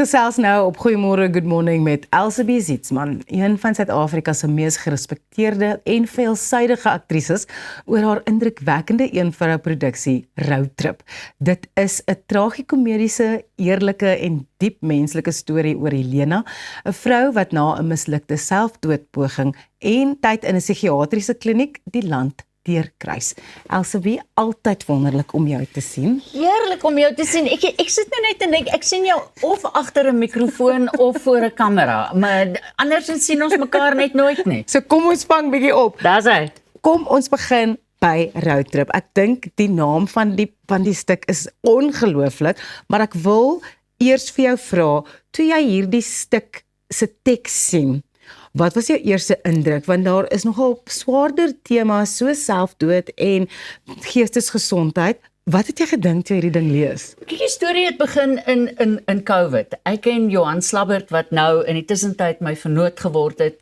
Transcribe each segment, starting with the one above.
gesels nou op Goeiemôre, Good Morning met Elsabie Zietsman, een van Suid-Afrika se mees gerespekteerde en veelsidige aktrises, oor haar indrukwekkende eenvrouproduksie Roadtrip. Dit is 'n tragikomediese, eerlike en diep menslike storie oor Helena, 'n vrou wat na 'n mislukte selfdoodpoging en tyd in 'n psigiatriese kliniek die land deurkruis. Elsabie, altyd wonderlik om jou te sien. Heerlik om jou te sien. Ek sit nou net en dink, ek sien jou of agter 'n mikrofoon of voor 'n kamera, maar anders sien ons mekaar net nooit nie. So kom ons vang bietjie op. Daar's hy. Kom ons begin by Roadtrip. Ek dink die naam van die stuk is ongelooflik, maar ek wil eers vir jou vra, toe jy hierdie stuk se teks sien, wat was jou eerste indruk? Want daar is nogal swaarder temas soos selfdood en geestesgesondheid. Wat het jy gedink toe jy hierdie ding lees? Kyk, die storie het begin in COVID. Ek en Johan Slabbert, wat nou in die tussentyd my vernoot geword het,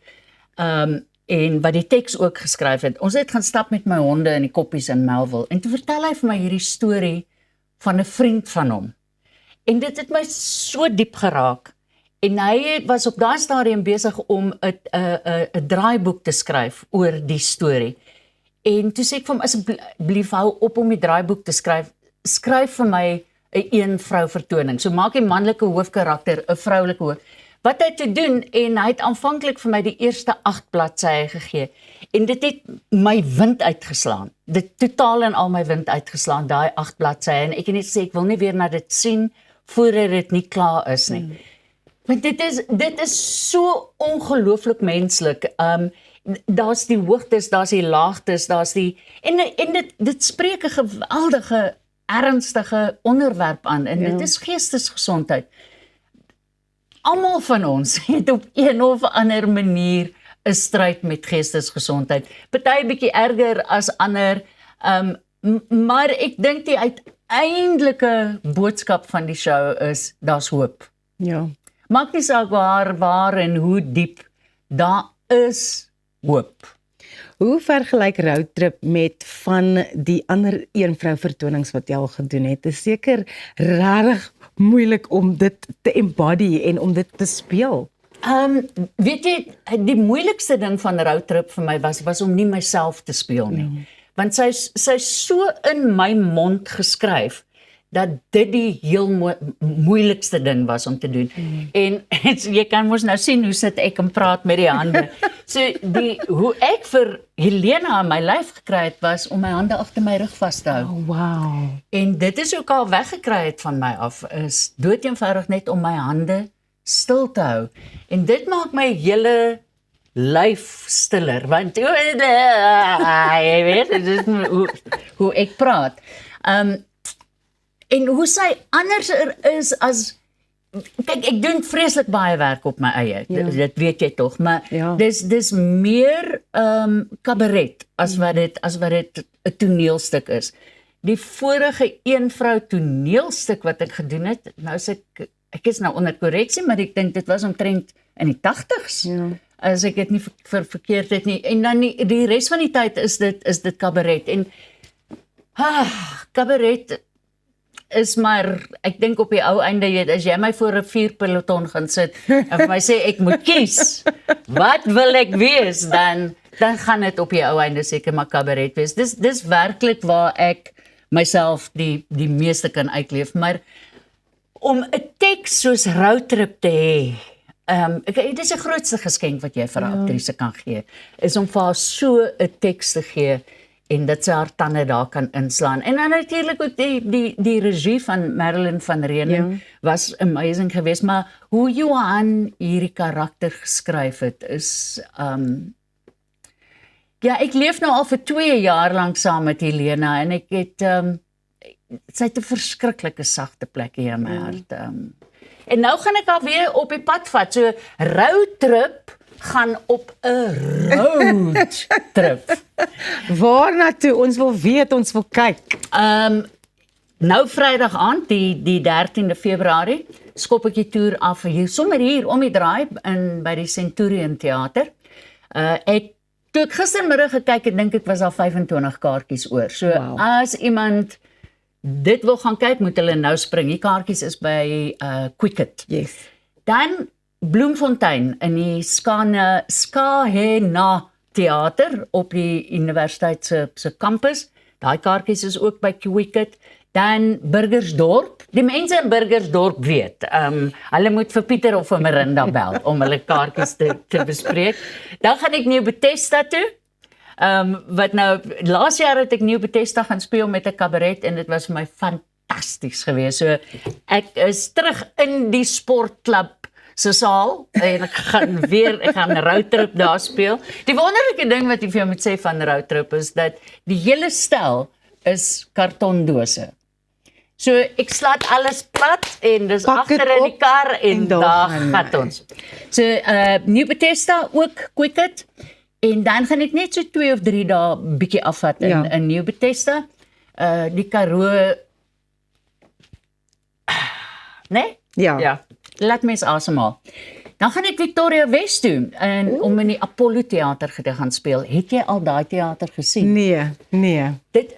en wat die teks ook geskryf het. Ons het gaan stap met my honde in die koppies in Melville, en toe vertel hy vir my hierdie storie van 'n vriend van hom. En dit het my so diep geraak. En hy was op daai stadium besig om 'n draaiboek te skryf oor die storie. En toe sê ek vir hom, asseblief hou op om die draaiboek te skryf. Skryf vir my 'n een-vrou vertoning. So maak die manlike hoofkarakter 'n vroulike hoof. Wat hy te doen, en hy het aanvanklik vir my die eerste 8 bladsye gegee. En dit het my wind uitgeslaan. Dit totaal en al my wind uitgeslaan, daai 8 bladsye. En ek het net gesê, ek wil nie weer na dit sien voordat dit nie klaar is nie. Want dit is so ongelooflik menslik. Daar's die hoogtes, daar's die laagtes, daar's die en dit spreek 'n geweldige ernstige onderwerp aan, en dit is geestesgesondheid. Almal van ons het op een of ander manier 'n stryd met geestesgesondheid. Party bietjie erger as ander, maar ek dink die uiteindelike boodskap van die show is, daar's hoop. Ja. Maak nie saak waar en hoe diep, daar is hoop. Hoe vergelyk Roadtrip met van die ander een-vrou vertonings wat jy al gedoen het? Dit is seker regtig moeilik om dit te embody en om dit te speel. Weet jy, die moeilikste ding van Roadtrip vir my was om nie myself te speel nie. Want sy so in my mond geskryf, dat dit die heel moeilikste ding was om te doen. En jy kan mos nou sien hoe sit ek en praat met die hande. So hoe ek vir Helena in my lyf gekry het, was om my hande agter my rug vas te hou. Oh, wow. En dit is ook al weggekry het van my af, is doodeenvoudig net om my hande stil te hou. En dit maak my hele lyf stiller, want jy weet, dit is hoe ek praat. En hoe sy anders is as, kyk, ek doen vreeslik baie werk op my eie, dit weet jy tog, maar dis meer cabaret as wat dit 'n toneelstuk is. Die vorige een-vrou toneelstuk wat ek gedoen het, nou is ek is nou onder korreksie, maar ek dink dit was omtrent in die 80's. As ek dit nie verkeerd het nie. En dan die res van die tyd is dit cabaret. En cabaret is maar, ek dink op die ou einde, as jy my voor 'n vuurpeloton gaan sit en vir my sê ek moet kies, wat wil ek wees, dan gaan dit op die ou einde seker maar cabaret wees. Dis werklik waar ek myself die meeste kan uitleef, maar om 'n teks soos Roadtrip te hê, dit is die grootste geskenk wat jy vir 'n aktrise kan gee, is om vir haar so 'n teks te gee, en dat sy haar tande daar kan inslaan. En dan natuurlik ook die regie van Marilyn van Renen was amazing geweest, maar hoe Johan hierdie karakter geskryf het, is, ek leef nou al vir 2 jaar lank saam met Helena, en ek het, sy het 'n verskriklike sagte plekkie in my hart. En nou gaan ek alweer op die pad vat, so Roadtrip gaan op 'n roadtrip. Waar na toe? Ons wil weet, ons wil kyk. Nou Vrydag aand, die 13de Februarie, skop ek die toer af sommer hier om die draai by die Centurion Theater. Toe ek gistermiddag gekyk het, dink ek was al 25 kaartjies oor. So as iemand dit wil gaan kyk, moet hulle nou spring. Die kaartjies is by Quicket. Yes. Dan Bloemfontein in die Skahena Theater op die universiteit se kampus. Daai kaartjies is ook by Quicket. Dan Burgersdorp. Die mense in Burgersdorp weet. Hulle moet vir Pieter of vir Marinda bel om hulle kaartjies te bespreek. Dan gaan ek New Bethesda toe. Wat nou laas jaar het ek New Bethesda gaan speel met 'n kabaret en dit was vir my fantasties geweest. So ek is terug in die sportklub se saal en ek gaan 'n roadtrip daar speel. Die wonderlike ding wat ek vir jou moet sê van roadtrip is dat die hele stel is kartondose. So ek slaat alles plat en dis agter in die kar en daar gaan ons. So New Bethesda ook Quicket en dan gaan ek net so 2 of 3 dae bietjie afvat in New Bethesda. Die Karoo nee? Ja. Laat mens asemhaal. Dan gaan ek Victoria West toe om in die Apollo Theater te gaan speel. Het jy al daai teater gesien? Nee. Dit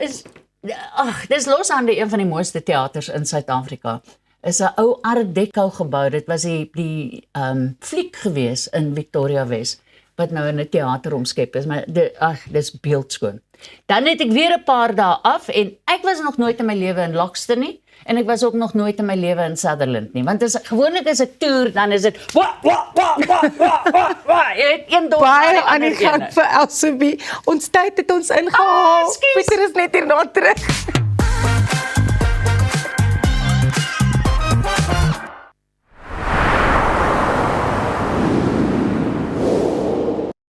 is losande een van die mooiste teaters in Suid-Afrika. Is 'n ou Art Deco gebou. Dit was die fliek gewees in Victoria West wat nou in 'n teater omskep is, maar dis beeldskoon. Dan het ek weer 'n paar dae af en ek was nog nooit in my lewe in Loxton nie en ek was ook nog nooit in my lewe in Sutherland nie, want gewoonlik is 'n toer dan is dit een dorp baie aan die gang vir Elsabie. Ons tyd het ons ingehaal. Pieter is net hierna terug.